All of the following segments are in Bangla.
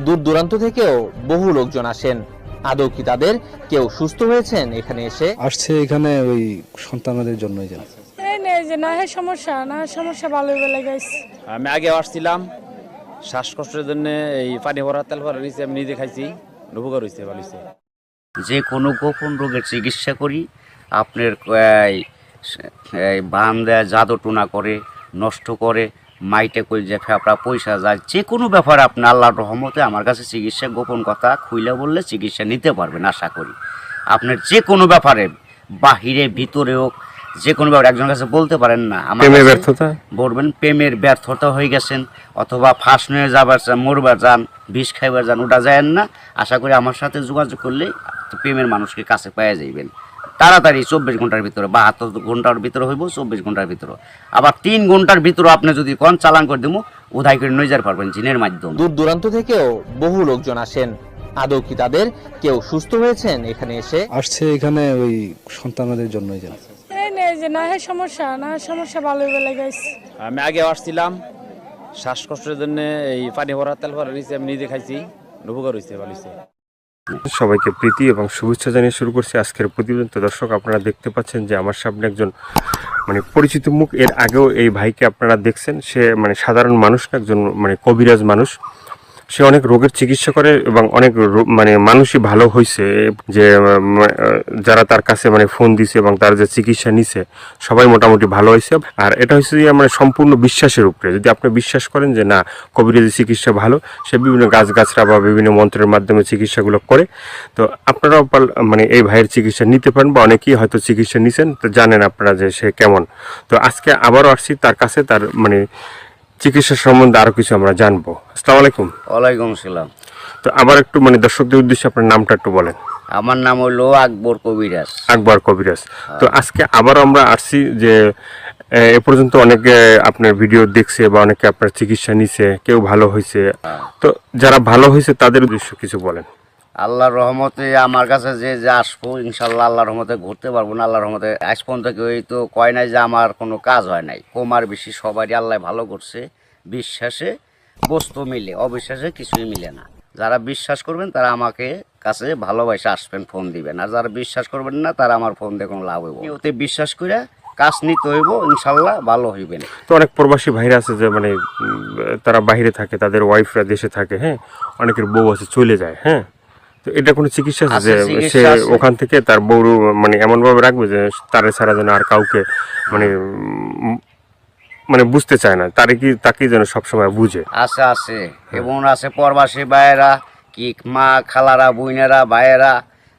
দূর দূরান্ত থেকেও বহু লোকজন আসেন। আদৌ কি তাদের কেউ সুস্থ হয়েছেন এখানে এসে? আসছে এখানে ওই সন্তানদের জন্যই যেন এই নেই যে না হয় সমস্যা ভালো হয়ে লাগাইছে। আমি আগে আসছিলাম শ্বাসকষ্টের জন্য, এই পানি ভরা তেল ভরা নিচে আমি নিজে খাইছি, উপকার হয়েছে, ভালো হয়েছে। যে কোনো গোপন রোগের চিকিৎসা করি। আপনার এই বান দেয়, জাদু টুনা করে, নষ্ট করে, মাইটে করে যে ফেপড়া পয়সা যায়, যে কোনো ব্যাপারে আপনি আল্লাহর রহমতে আমার কাছে চিকিৎসা, গোপন কথা খুইলা বললে চিকিৎসা নিতে পারবেন আশা করি। আপনার যে কোনো ব্যাপারে, বাহিরে ভিতরে হোক, যে কোনো ব্যাপারে একজনের কাছে বলতে পারেন না আমার ব্যর্থতা বলবেন প্রেমের ব্যর্থতা হয়ে গেছেন, অথবা ফাঁস নিয়ে যাবার চান, মরবার যান, বিষ খাইবার যান, ওটা যায় না। আশা করি আমার সাথে যোগাযোগ করলে প্রেমের মানুষকে কাছে পেয়ে যাইবেন তাড়াতাড়ি। 24 ঘন্টার ভিতরে, 72 ঘন্টার ভিতরে হইব, 24 ঘন্টার ভিতরে। আবার 3 ঘন্টার ভিতরে আপনি যদি কোন চালান করে দেবো, উধাই করে নিয়ে যেতে পারবেন জিনের মাধ্যমে। দূর দূরান্ত থেকেও বহু লোকজন আসেন। আদৌ কি তাদের কেউ সুস্থ হয়েছেন এখানে এসে? আসছে এখানে ওই সন্তানদের জন্যই যেন এই নেই যে না হয় সমস্যা ভালো হয়ে লাগাইছে। আমি আগে আসছিলাম শ্বাসকষ্টের জন্য, এই পানি ভরা তেল ভরা নিচে আমি নিজে খাইছি, উপকার হয়েছে, ভালো হয়েছে। সবাইকে প্রীতি এবং শুভেচ্ছা জানিয়ে শুরু করছি আজকের প্রতিবেদন। তো দর্শক, আপনারা দেখতে পাচ্ছেন যে আমার সামনে একজন পরিচিত মুখ। এর আগেও এই ভাইকে আপনারা দেখছেন। সে সাধারণ মানুষ না, একজন কবিরাজ মানুষ। সে অনেক রোগের চিকিৎসা করে এবং অনেক মানুষই ভালো হয়েছে, যে যারা তার কাছে ফোন দিছে এবং তার যে চিকিৎসা নিছে সবাই মোটামুটি ভালো হয়েছে। আর এটা হচ্ছে যে সম্পূর্ণ বিশ্বাসের উপরে। যদি আপনি বিশ্বাস করেন যে না, কবিরাজি চিকিৎসা ভালো, সে বিভিন্ন গাছগাছরা বা বিভিন্ন মন্ত্রের মাধ্যমে চিকিৎসাগুলো করে, তো আপনারাও এই ভাইয়ের চিকিৎসা নিতে পারেন, বা অনেকেই হয়তো চিকিৎসা নিছেন, তো জানেন আপনারা যে সে কেমন। তো আজকে আবারও আসছি তার কাছে, তার চিকিৎসা সম্বন্ধে আরো কিছু আমরা জানবো। আসসালামু আলাইকুম। ওয়ালাইকুম আসসালাম। তো আবার একটু দর্শকদের উদ্দেশ্যে আপনার নামটা একটু বলেন। আমার নাম হলো আকবর কবিরাজ। আকবর কবিরাজ। তো আজকে আবারও আমরা আসছি যে এ পর্যন্ত অনেকে আপনার ভিডিও দেখছে বা অনেকে আপনার চিকিৎসা নিছে, কেউ ভালো হয়েছে। তো যারা ভালো হয়েছে তাদের উদ্দেশ্য কিছু বলেন। আল্লাহর রহমতে আমার কাছে যে আসবো, ইনশাল্লাহ আল্লাহর রহমতে ঘুরতে পারবো না। আল্লাহর রহমতে আজ পর্যন্ত কেউ তো কয় নাই যে আমার কোনো কাজ হয় নাই। কমার বেশি সবারই আল্লাহ ভালো করছে। বিশ্বাসে বস্তু মিলে, অবিশ্বাসে কিছুই মিলে না। যারা বিশ্বাস করবেন তারা আমাকে কাছে ভালোবাসে আসবেন, ফোন দিবেন। আর যারা বিশ্বাস করবেন না, তারা আমার ফোন দিয়ে কোনো লাভ হইব। ওতে বিশ্বাস করে কাজ নিতে হইব, ইনশাল্লাহ ভালো হইবেন। তো অনেক প্রবাসী ভাইরা আছে যে তারা বাইরে থাকে, তাদের ওয়াইফরা দেশে থাকে, হ্যাঁ, অনেকের বউ আছে চলে যায়, হ্যাঁ। তো এটা কোনো চিকিৎসা আছে যে সে ওখান থেকে তার বউ এমন ভাবে রাখবে যে তারে ছাড়া যেন আর কাউকে বুঝতে চায় না, তাকে যেন সবসময় বুঝে। আছে এবং আছে প্রবাসী ভাইয়েরা, কি মা খালারা, বোনেরা, ভাইয়েরা,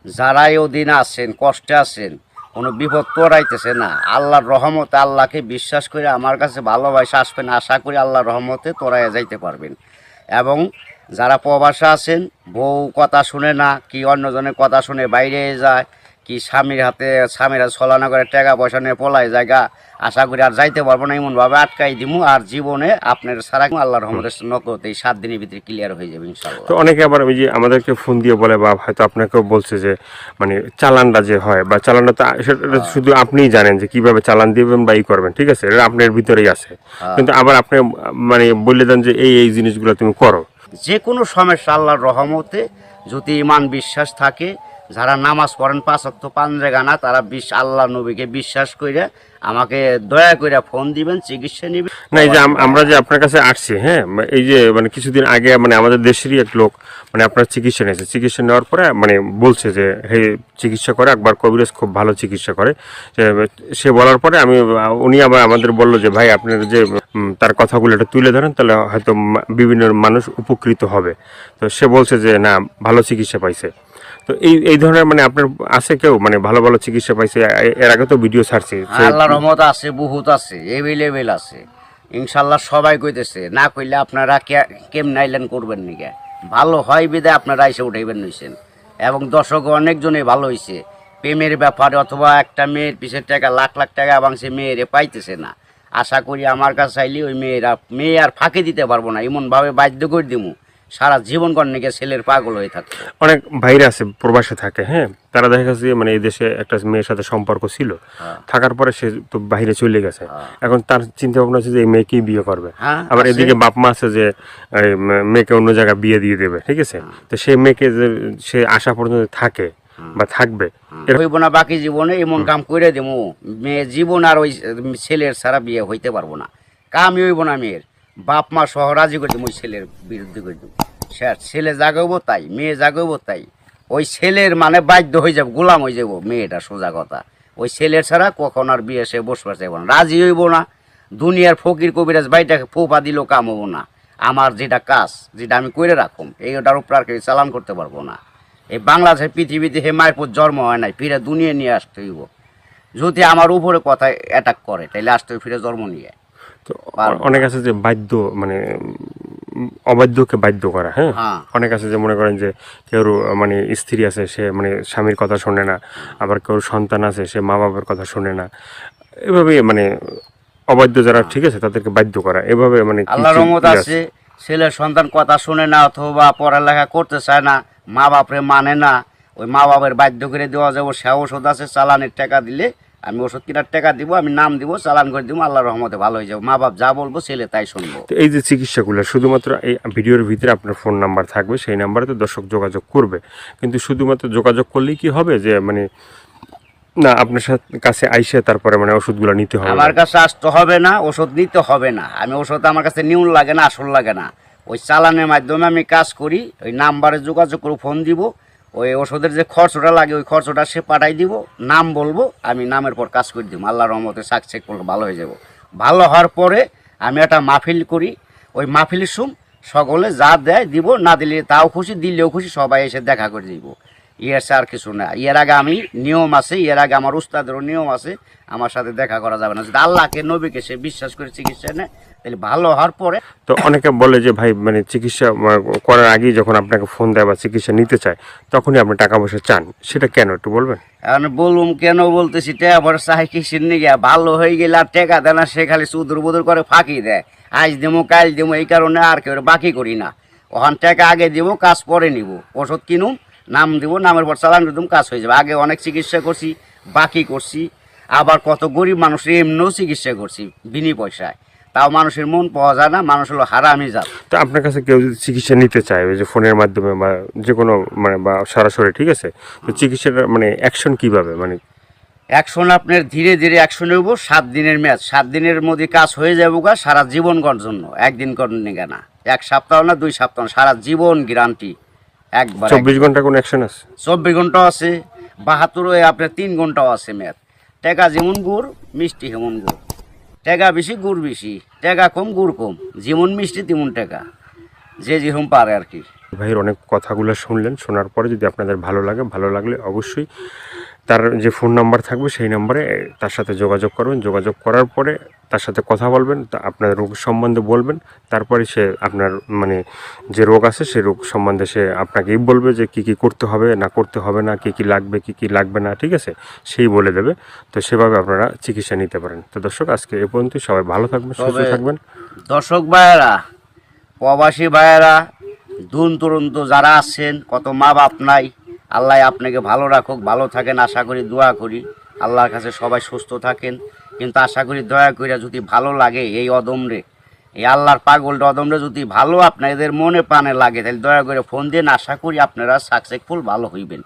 যারাই ওদিন আছেন, কষ্টে আছেন, কোনো বিপদ তোরাইতেছে না, আল্লাহর রহমতে আল্লাহকে বিশ্বাস করে আমার কাছে ভালোবাসা আসবেন। আশা করি আল্লাহর রহমতে তোরাইয়া যাইতে পারবেন। এবং যারা প্রবাসে আছেন, বউ কথা শুনে না, কি অন্যজনের কথা শুনে বাইরে যায়, কি স্বামীরা ছলনা করে টাকা পয়সা নিয়ে পলায় জায়গা, আশা করি আর যাইতে পারবো না, এমনভাবে আটকাই দিমু। আর জীবনে আপনার সারা আল্লাহর রহমতের নকতে এই 7 দিনের ভিতরে ক্লিয়ার হয়ে যাবে ইনশাআল্লাহ। তো অনেকে আবার ওই যে আমাদেরকে ফোন দিয়ে বলে, বা হয়তো আপনাকেও বলছে যে চালানটা যে হয়, বা চালানটা তো সেটা শুধু আপনিই জানেন যে কিভাবে চালান দিবেন বা ই করবেন, ঠিক আছে, এটা আপনার ভিতরেই আছে। কিন্তু আবার আপনি বলে দেন যে এই জিনিসগুলো তুমি করো। যে কোনো সমস্যা আল্লাহর রহমতে যদি ইমান বিশ্বাস থাকে, যারা নামাজ পড়েন 5 ওয়াক্ত পাঞ্জেগানা, তারা আল্লাহ নবীকে বিশ্বাস করে আমাকে দয়া করে ফোন দিবেন, চিকিৎসা নেবেন। না, এই যে আমরা যে আপনার কাছে আসছি, হ্যাঁ, এই যে কিছুদিন আগে আমাদের দেশেরই এক লোক আপনার চিকিৎসা নিয়েছে। চিকিৎসা নেওয়ার পরে বলছে যে হে, চিকিৎসা করে আকবর কবিরাজ খুব ভালো চিকিৎসা করে। সে বলার পরে উনি আবার আমাদের বললো যে ভাই, আপনার যে তার কথাগুলো একটু তুলে ধরেন, তাহলে হয়তো বিভিন্ন মানুষ উপকৃত হবে। তো সে বলছে যে না, ভালো চিকিৎসা পাইছে। তো এই ধরনের আপনার আছে কেউ ভালো ভালো চিকিৎসা পাইছে? এর আগে তো ভিডিও ছাড়ছি। আল্লাহর রহমত আছে, বহুত আছে, এভেলেবেল আছে ইনশাল্লাহ। সবাই কইতেছে, না কইলে আপনারা কেমন আইলেন করবেন নিকে, ভালো হয় বিদায় আপনারা এসে উঠাইবেন নিছেন। এবং দর্শক অনেকজনই ভালো হয়েছে প্রেমের ব্যাপারে, অথবা একটা মেয়ের পিছের টাকা লাখ লাখ টাকা এবং সে মেয়েরে পাইতেছে না। আশা করি আমার কাছে চাইলে ওই মেয়ে আর ফাঁকি দিতে পারবো না, এমনভাবে বাধ্য করে দিমু সারা জীবন কর্ণিকে ছেলের পাগল হয়ে থাকে। অনেক ভাইরা আছে প্রবাসে থাকে, হ্যাঁ, তারা দেখা গেছে যে মানে এই দেশে একটা মেয়ের সাথে সম্পর্ক ছিল, থাকার পরে সে তো বাইরে চলে গেছে, এখন তার চিন্তা ভাবনা আছে যে এই মেয়েকেই বিয়ে করবে। আবার এদিকে বাপ মা আছে যে এই মেয়েকে অন্য জায়গায় বিয়ে দিয়ে দেবে, ঠিক আছে। তো সেই মেয়েকে যে সে আসা পর্যন্ত থাকে বা থাকবে, হইব না বাকি জীবনে এমন কাম করে দেবো, মেয়ে জীবন আর ওই ছেলের ছাড়া বিয়ে হইতে পারবো না, কামই হইব না মেয়ের। বাপ মা সহ রাজি করে দেবো, ওই ছেলের বিরুদ্ধে করে দেবো। সে ছেলে জাগাবো তাই, মেয়ে জাগাবো তাই, ওই ছেলের মানে বাধ্য হয়ে যাবো, গোলাম হয়ে যাবো মেয়েটা, সোজা কথা। ওই ছেলের ছাড়া কখন আর বিয়ে সে বসবার চাইব না, রাজি হইব না। দুনিয়ার ফকির কবিরাজ বাইটাকে ফোপা দিলেও কাম হবো না। আমার যেটা কাজ, যেটা আমি করে রাখুম, এইটার উপর আর কেউ চালান করতে পারবো না। এই বাংলাদেশের পৃথিবীতে হে মায়ের জন্ম হয় নাই, ফিরে দুনিয়া নিয়ে আসতে হইব। যদি আমার উপরে কথা অ্যাটাক করে তাহলে আসতে হইব ফিরে জন্ম নিয়ে। তো অনেক আছে যে বাধ্য, মানে অবাধ্যকে বাধ্য করা, হ্যাঁ, অনেক আছে যে মনে করেন যে কেউ মানে স্ত্রী আছে, সে মানে স্বামীর কথা শোনে না, আবার কেউ সন্তান আছে সে মা বাবার কথা শোনে না, এভাবে মানে অবাধ্য যারা, ঠিক আছে, তাদেরকে বাধ্য করা, এভাবে মানে আল্লাহর রহমত আছে, ছেলের সন্তান কথা শুনে না অথবা পড়ালেখা করতে চায় না, মা বাপরে মানে না, ওই মা বাপের বাধ্য করে দেওয়া যাবো। সে ওষুধ আছে, চালানের টাকা দিলে আমি ওষুধ কেনার টাকা দিব, আমি নাম দিব, চালান করে দিব, আল্লাহর রহমতে ভালো হয়ে যাবো। মা বাপ যা বলবো ছেলে তাই শুনবো। তো এই যে চিকিৎসাগুলো শুধুমাত্র এই ভিডিওর ভিতরে আপনার ফোন নাম্বার থাকবে, সেই নাম্বারে তো দর্শক যোগাযোগ করবে, কিন্তু শুধুমাত্র যোগাযোগ করলেই কি হবে যে মানে না আপনার কাছে আইসে তারপরে মানে ওষুধগুলো নিতে হবে? আমার কাছে আসতে হবে না, ওষুধ নিতে হবে না। আমি ওষুধ আমার কাছে নিউন লাগে না, আসল লাগে না। ওই চালানের মাধ্যমে আমি কাজ করি, ওই নাম্বারে যোগাযোগ করে ফোন দিব, ওই ওষুধের যে খরচটা লাগে ওই খরচটা সে পাঠাই দিব, নাম বলবো, আমি নামের পর কাজ করে দিব। আল্লাহর রহমতে সাকসেস করলে ভালো হয়ে যাব। ভালো হওয়ার পরে আমি একটা মাহফিল করি, ওই মাহফিলের সকলে যা দেয় দিব, না দিলে তাও খুশি, দিলেও খুশি, সবাই এসে দেখা করে দিব। ইয়ের আর কিছু না। এর আগে আমি নিয়ম আছে, এর আগে আমার উস্তাদেরও নিয়ম আছে, আমার সাথে দেখা করা যাবে না। যদি আল্লাহকে নবীকে সে বিশ্বাস করে চিকিৎসা নেয় তাহলে ভালো হওয়ার পরে। তো অনেকে বলে যে ভাই মানে চিকিৎসা করার আগেই যখন আপনাকে ফোন দেয় বা চিকিৎসা নিতে চায় তখনই আপনি টাকা পয়সা চান, সেটা কেন একটু বলবেন? এখন বলুম কেন বলতেছি, টাকা পয়সা চাই কিসের নিয়ে, ভালো হয়ে গেলে আর টাকা দেয় না, সে খালি সুদূর বুদুর করে ফাঁকি দেয়, আজ দেবো কাল দেবো, এই কারণে আর কেউ বাকি করি না। ওখান টাকা আগে দিব, কাজ পরে নিব, ওষুধ কিনুম, নাম দিব, নামের পর চালান দিতাম, কাজ হয়ে যাবে। আগে অনেক চিকিৎসা করছি, বাকি করছি, আবার কত গরিব মানুষের এমনিও চিকিৎসা করছি বিনি পয়সায়, তাও মানুষের মন পাওয়া যায় না, মানুষ হলো হারামি জাত। তো আপনার কাছে কেউ যদি চিকিৎসা নিতে চায় ওই যে ফোনের মাধ্যমে বা যে কোনো মানে বা সরাসরি, ঠিক আছে, তো চিকিৎসাটা মানে অ্যাকশন কিভাবে, মানে অ্যাকশন আপনার ধীরে ধীরে অ্যাকশন হইব। 7 দিনের ম্যাচ, 7 দিনের মধ্যে কাজ হয়ে যাবো গা, সারা জীবন করার জন্য। একদিন করেন না, 1 সপ্তাহ না 2 সপ্তাহ, সারা জীবন গ্যারান্টি। একবার 24 ঘন্টা কোনো অ্যাকশন আছে? 24 ঘন্টাও আছে, 72 আপনার 3 ঘন্টাও আছে ম্যাচ। টাকা যেমন গুড়, মিষ্টি হেমন গুড়। টাকা বেশি, গুড় বেশি, টাকা কম, গুড় কম, যেমন মিষ্টি তেমন টাকা, যে যেরকম পারে আর কি। ভাইয়ের অনেক কথাগুলো শুনলেন, শোনার পরে যদি আপনাদের ভালো লাগে, ভালো লাগলে অবশ্যই তার যে ফোন নাম্বার থাকবে সেই নাম্বারে তার সাথে যোগাযোগ করবেন। যোগাযোগ করার পরে তার সাথে কথা বলবেন, আপনার রোগ সম্বন্ধে বলবেন, তারপরে সে আপনার মানে যে রোগ আছে সেই রোগ সম্বন্ধে সে আপনাকেই বলবে যে কী কী করতে হবে না করতে হবে না, কী কী লাগবে কী কী লাগবে না, ঠিক আছে, সেই বলে দেবে। তো সেভাবে আপনারা চিকিৎসা নিতে পারেন। তো দর্শক আজকে এ পর্যন্তই, সবাই ভালো থাকবেন, সুস্থ থাকবেন। দর্শক ভাইয়েরা, প্রবাসী ভাইয়েরা, দূর দূরান্ত যারা আছেন, কত মা বাপ নাই, আল্লাহ আপনাকে ভালো রাখুক, ভালো থাকেন আশা করি, দোয়া করি আল্লাহর কাছে সবাই সুস্থ থাকেন। কিন্তু আশা করি দয়া করে যদি ভালো লাগে এই অদমরে, এই আল্লাহর পাগলটা অদমরে যদি ভালো আপনাদের মনে প্রাণে লাগে তাহলে দয়া করে ফোন দিন, আশা করি আপনারা সাকসেসফুল ভালো হইবেন।